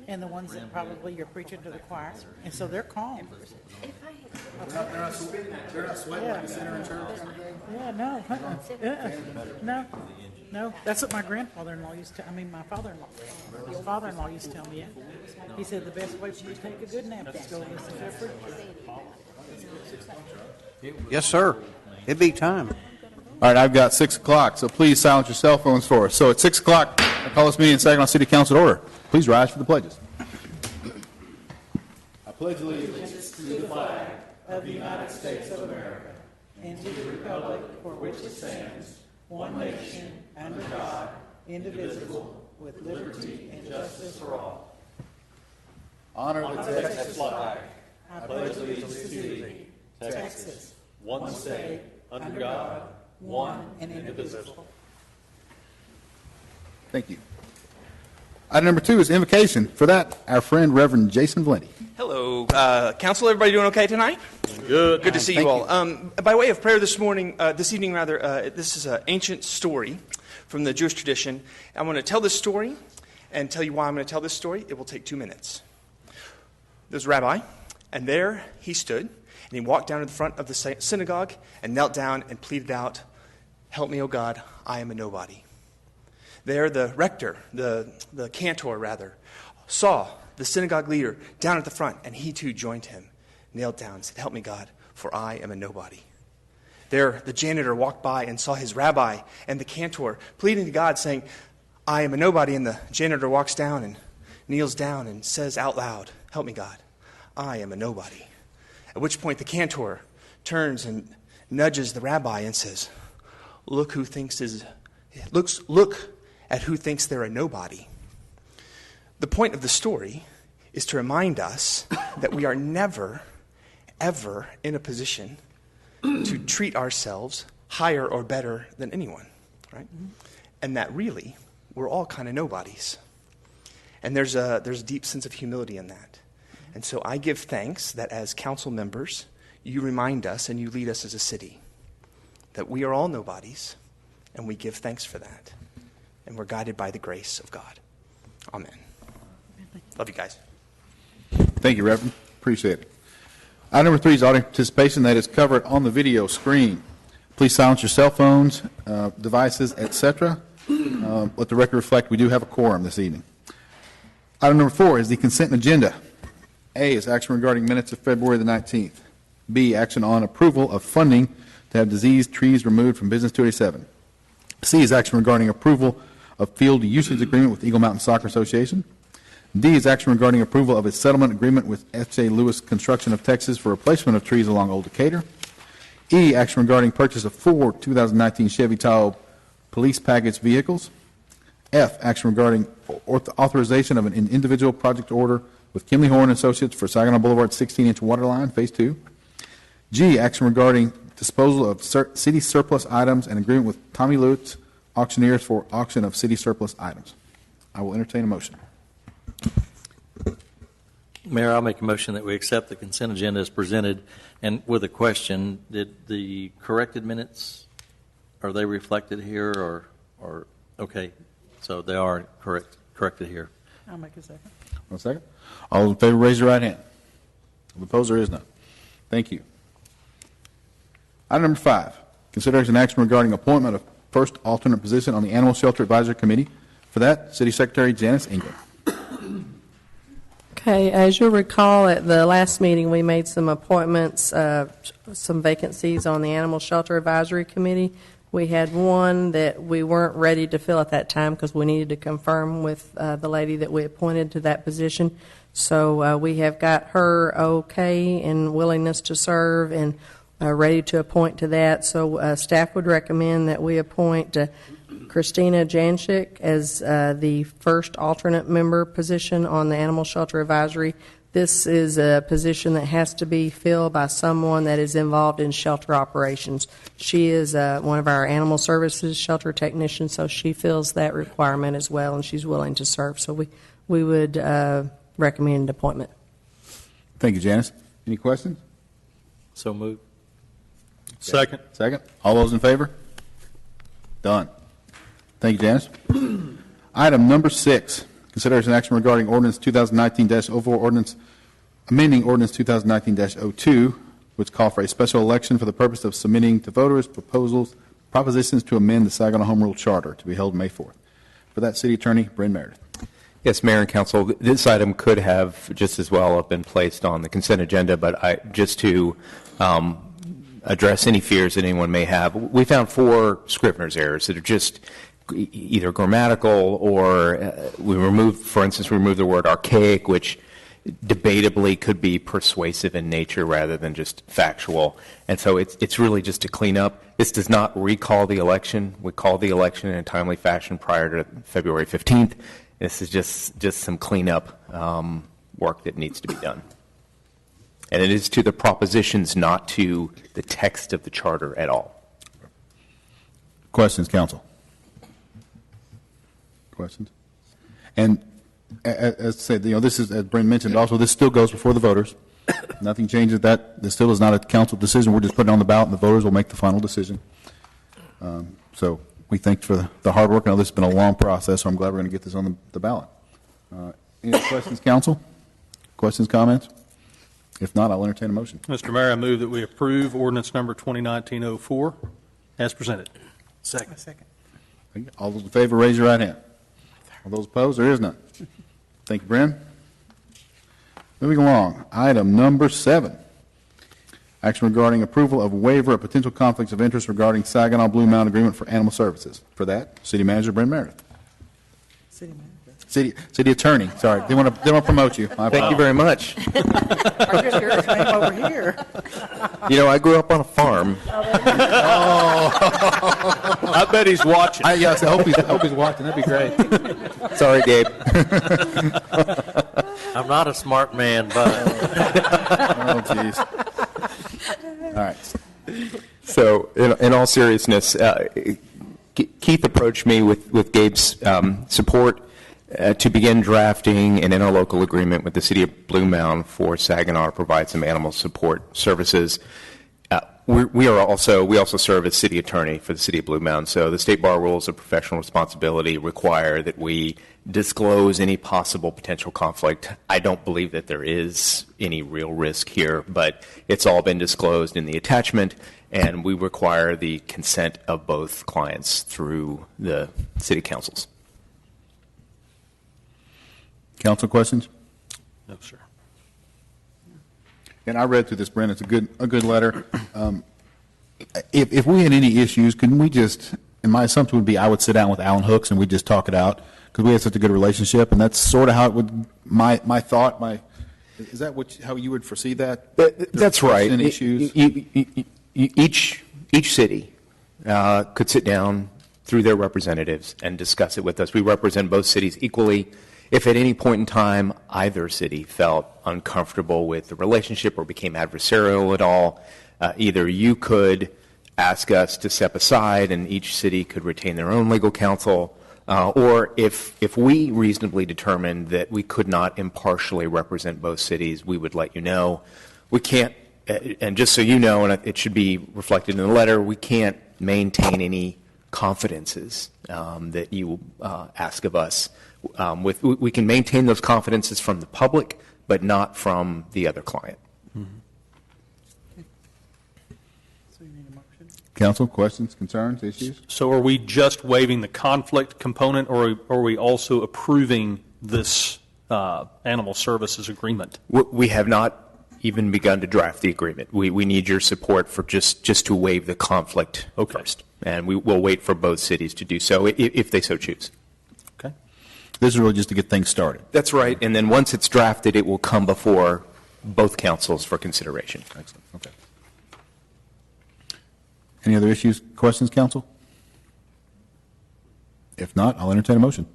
and the ones that probably you're preaching to the choir, and so they're calm. They're not sweating like a sinner in church kind of thing? Yeah, no. That's what my grandfather-in-law used to. My father-in-law. His father-in-law used to tell me. Yeah. He said the best way for you to take a good nap is to go listen to a preacher. Yes, sir. It'd be time. All right, I've got 6 o'clock, so please silence your cell phones for us. So at 6 o'clock, I call this meeting in Saginaw City Council to order. Please rise for the pledges. I pledge allegiance To the flag of the United States of America and to the republic for which it stands, one nation, under God, indivisible, with liberty and justice for all. honor the Texas flag. I pledge allegiance to thee, Texas, one state, under God, one and indivisible. Thank you. Item number 2 is invocation. For that, our friend Reverend Jason Valenti. Hello, council. Everybody doing okay tonight? Good. Good to see you all. By way of prayer this evening, this is an ancient story from the Jewish tradition. I'm going to tell this story and tell you why I'm going to tell this story. It will take 2 minutes. There's a rabbi, and there he stood, and he walked down to the front of the synagogue and knelt down and pleaded out, "Help me, O God, I am a nobody." There, the rector, the cantor rather, saw the synagogue leader down at the front, and he too joined him, knelt down and said, "Help me, God, for I am a nobody." There, the janitor walked by and saw his rabbi and the cantor pleading to God, saying, "I am a nobody," and the janitor walks down and kneels down and says out loud, "Help me, God, I am a nobody." At which point the cantor turns and nudges the rabbi and says, Look at who thinks they're a nobody." The point of the story is to remind us that we are never, ever in a position to treat ourselves higher or better than anyone, right? And that really, we're all kind of nobodies. And there's a deep sense of humility in that. And so I give thanks that as council members, you remind us and you lead us as a city that we are all nobodies, and we give thanks for that. And we're guided by the grace of God. Amen. Love you guys. Thank you, Reverend. Appreciate it. Item number 3 is audience participation that is covered on the video screen. Please silence your cell phones, devices, etc. Let the record reflect we do have a quorum this evening. Item number 4 is the consent agenda. A is action regarding minutes of February the 19th. B, action on approval of funding to have diseased trees removed from Business 287. C is action regarding approval of field usage agreement with Eagle Mountain Soccer Association. D is action regarding approval of a settlement agreement with F.J. Lewis Construction of Texas for replacement of trees along Old Decatur. E, action regarding purchase of 4 2019 Chevy Tahoe police package vehicles. F, action regarding authorization of an individual project order with Kimley Horn Associates for Saginaw Boulevard 16-inch water line, Phase 2. G, action regarding disposal of city surplus items and agreement with Tommy Lutz Auctioneers for auction of city surplus items. I will entertain a motion. Mayor, I'll make a motion that we accept the consent agenda as presented. And with a question, did the corrected minutes, are they reflected here or okay, so they are corrected here. I'll make a second. 1 second. All in favor, raise your right hand. Opposed, there is none. Thank you. Item number 5, consideration action regarding appointment of first alternate position on the Animal Shelter Advisory Committee. For that, City Secretary Janice Ingram. Okay, as you'll recall, at the last meeting, we made some appointments, some vacancies on the Animal Shelter Advisory Committee. We had one that we weren't ready to fill at that time because we needed to confirm with the lady that we appointed to that position. So we have got her okay and willingness to serve and ready to appoint to that. So staff would recommend that we appoint Christina Janchik as the first alternate member position on the Animal Shelter Advisory. This is a position that has to be filled by someone that is involved in shelter operations. She is one of our animal services shelter technicians, so she fills that requirement as well, and she's willing to serve. So we would recommend appointment. Thank you, Janice. Any questions? So moved. Second. All those in favor? Done. Thank you, Janice. Item number 6, Consideration action regarding ordinance 2019-04, ordinance amending ordinance 2019-02, which call for a special election for the purpose of submitting to voters propositions to amend the Saginaw Home Rule Charter to be held May 4th. For that, City Attorney Bryn Meredith. Yes, Mayor and Council, this item could have just as well have been placed on the consent agenda, but just to address any fears that anyone may have, we found 4 Scrivener's errors that are just either grammatical or we removed the word archaic, which debatably could be persuasive in nature rather than just factual. And so it's really just to clean up. This does not recall the election. We called the election in a timely fashion prior to February 15th. This is just some cleanup work that needs to be done. And it is to the propositions, not to the text of the charter at all. Questions, council? Questions? And as said, this is, as Bryn mentioned, also this still goes before the voters. Nothing changes that. This still is not a council decision. We're just putting it on the ballot, and the voters will make the final decision. So we thank for the hard work. I know this has been a long process, so I'm glad we're going to get this on the ballot. Any questions, council? Questions, comments? If not, I'll entertain a motion. Mr. Mayor, I move that we approve ordinance number 2019-04 as presented. Second. All those in favor, raise your right hand. All those opposed, there is none. Thank you, Bryn. Moving along, item number 7. Action regarding approval of waiver of potential conflicts of interest regarding Saginaw Blue Mountain Agreement for Animal Services. For that, City Manager Bryn Meredith. City Manager. City Attorney, sorry, didn't want to promote you. Thank you very much. Are you sure his name over here? You know, I grew up on a farm. I bet he's watching. Yes, I hope he's watching. That'd be great. Sorry, Gabe. I'm not a smart man, but Oh, jeez. All right. So, in all seriousness, Keith approached me with Gabe's support to begin drafting an interlocal agreement with the City of Blue Mound for Saginaw to provide some animal support services. We also serve as city attorney for the City of Blue Mound. So the State Bar Rules of Professional Responsibility require that we disclose any possible potential conflict. I don't believe that there is any real risk here, but it's all been disclosed in the attachment, and we require the consent of both clients through the city councils. Council questions? No, sir. And I read through this, Brent. It's a good letter. If we had any issues, couldn't we just? And my assumption would be I would sit down with Alan Hooks and we'd just talk it out because we had such a good relationship, and that's sort of how it would. My thought. Is that how you would foresee that? That's right. Any issues? Each city could sit down through their representatives and discuss it with us. We represent both cities equally. If at any point in time either city felt uncomfortable with the relationship or became adversarial at all, either you could ask us to step aside and each city could retain their own legal counsel, or if we reasonably determined that we could not impartially represent both cities, we would let you know. We can't, and just so you know, and it should be reflected in the letter, we can't maintain any confidences that you ask of us. We can maintain those confidences from the public, but not from the other client. So you need a motion? Council questions, concerns, issues? So are we just waiving the conflict component, or are we also approving this animal services agreement? We have not even begun to draft the agreement. We need your support for just to waive the conflict first. And we will wait for both cities to do so if they so choose. Okay. This is really just to get things started. That's right. And then once it's drafted, it will come before both councils for consideration. Excellent. Okay. Any other issues, questions, council? If not, I'll entertain a motion.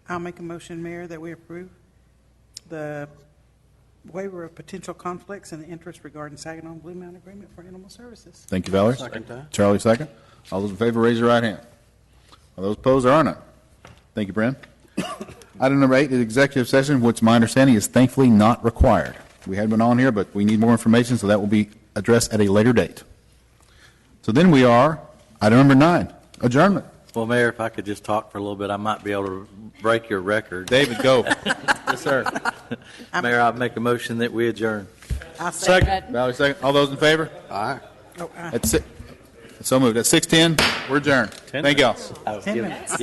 I'll make a motion, Mayor, that we approve the waiver of potential conflicts and interest regarding Saginaw Blue Mountain Agreement for Animal Services. Thank you, Valerie. Second. Charlie, second. All those in favor, raise your right hand. All those opposed, there are none. Thank you, Brent. Item number 8 is executive session, which my understanding is thankfully not required. We had been on here, but we need more information, so that will be addressed at a later date. So then we are, item number 9, adjournment. Well, Mayor, if I could just talk for a little bit, I might be able to break your record. David, go. Yes, sir. Mayor, I'll make a motion that we adjourn. I'll second. Valerie, second. All those in favor? Aye. Oh, aye. That's it. So moved. At 6:10, we're adjourned. 10 Thank y'all. 10 minutes.